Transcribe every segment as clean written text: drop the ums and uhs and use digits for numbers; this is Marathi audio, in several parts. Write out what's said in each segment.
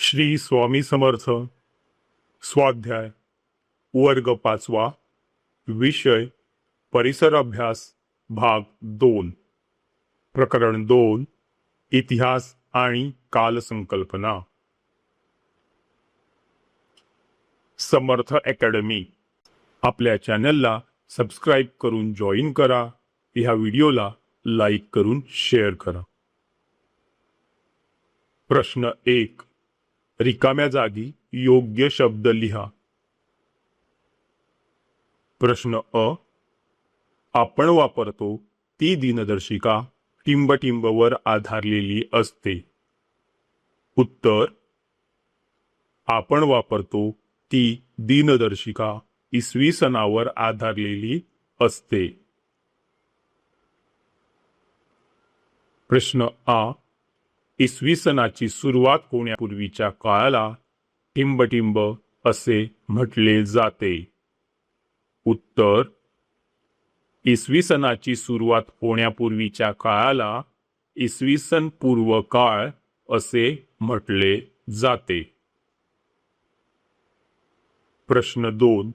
श्री स्वामी समर्थ. स्वाध्याय वर्ग 5वा. विषय परिसर अभ्यास भाग 2. प्रकरण 2. इतिहास आणि कालसंकल्पना. समर्थ अकॅडमी. आपल्या चॅनलला सबस्क्राईब करून जॉईन करा. ह्या व्हिडिओला लाईक करून शेअर करा. प्रश्न 1. रिकाम्या जागी योग्य शब्द लिहा. प्रश्न अ. आपण वापरतो ती दिनदर्शिका टिंबटिंबवर आधारलेली असते. उत्तर. आपण वापरतो ती दिनदर्शिका इसवी सनावर आधारलेली असते. प्रश्न आ. इसवी सनाची सुरुवात होण्यापूर्वीच्या काळाला टिंबटिंब असे म्हटले जाते. उत्तर. इसवी सनाची सुरुवात होण्यापूर्वीच्या काळाला इसवी सन पूर्व काळ असे म्हटले जाते. प्रश्न 2.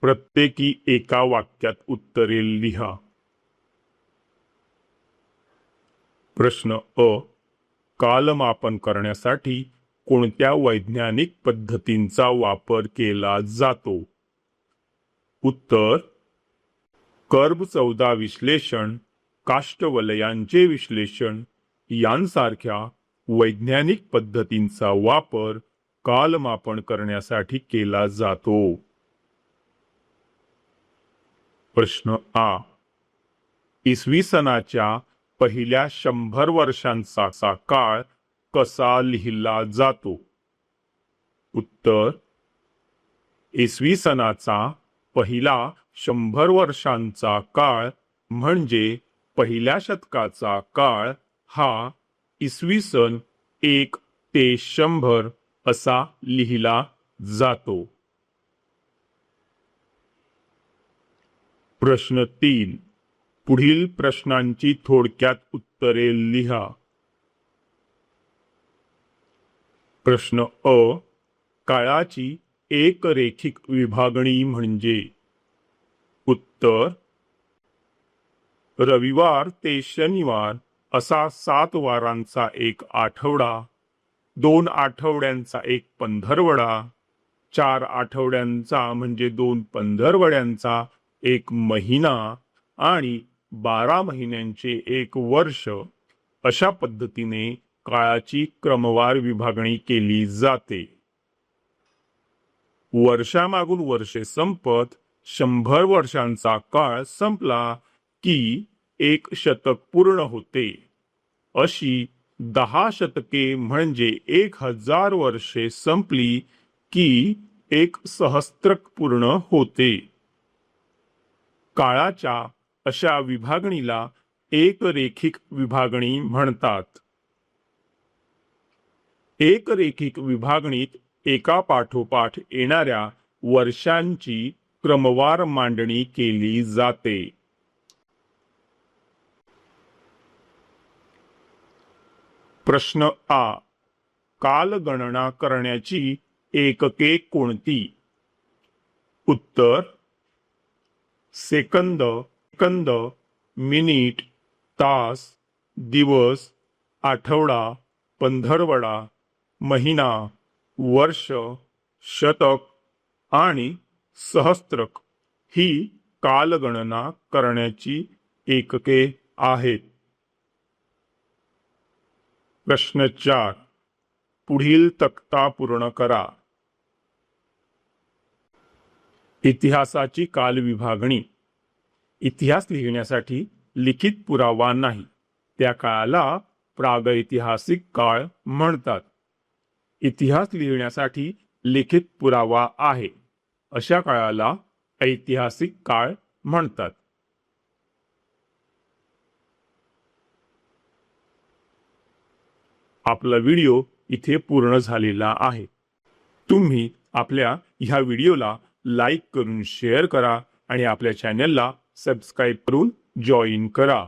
प्रत्येकी एका वाक्यात उत्तरे लिहा. प्रश्न अ. कालमापन करण्यासाठी कोणत्या वैज्ञानिक पद्धतींचा वापर केला जातो? उत्तर. कर्ब 14 विश्लेषण, काष्ठवलयांचे विश्लेषण यांसारख्या वैज्ञानिक पद्धतींचा वापर कालमापन करण्यासाठी केला जातो. प्रश्न आ. इसवी सनाच्या पहिल्या 100 वर्षांचा काळ कसा लिहिला जातो? उत्तर. इसवी सनाचा पहिला 100 वर्षांचा काळ म्हणजे पहिल्या शतकाचा काळ हा इसवी सन 1 ते 100 असा लिहिला जातो. प्रश्न 3. पुढील प्रश्नांची थोडक्यात उत्तरे लिहा. प्रश्न अ. काळाची एकरेखिक विभागणी म्हणजे? उत्तर. रविवार ते शनिवार असा 7 वारांचा एक आठवडा, 2 आठवड्यांचा एक पंधरवडा, 4 आठवड्यांचा म्हणजे 2 पंधरवड्यांचा एक महिना आणि 12 महिन्यांचे एक वर्ष अशा पद्धतीने काळाची क्रमवार विभागणी केली जाते. वर्षामागून वर्षे संपत 100 वर्षांचा काळ संपला की एक शतक पूर्ण होते. अशी 10 शतके म्हणजे 1000 वर्षे संपली की एक सहस्त्रक पूर्ण होते. काळाच्या अशा विभागणीला एकरेखिक विभागणी म्हणतात. एकरेखिक विभागणीत एका पाठोपाठ येणाऱ्या वर्षांची क्रमवार मांडणी केली जाते. प्रश्न आ. कालगणना करण्याची एकके कोणती? उत्तर. सेकंद, मिनिट, तास, दिवस, आठवडा, पंधरवडा, महिना, वर्ष, शतक आणि सहस्त्रक ही कालगणना करण्याची एकके आहेत. प्रश्न 4. पुढील तक्ता पूर्ण करा. इतिहासाची कालविभागणी. इतिहास लिहिण्यासाठी लिखित पुरावा नाही, त्या काळाला प्रागैतिहासिक काळ म्हणतात. इतिहास लिहिण्यासाठी लिखित पुरावा आहे, अशा काळाला ऐतिहासिक काळ म्हणतात. आपला व्हिडिओ इथे पूर्ण झालेला आहे. तुम्ही आपल्या ह्या व्हिडिओला लाईक करून शेअर करा आणि आपल्या चॅनलला सबस्क्राईब करून जॉईन करा.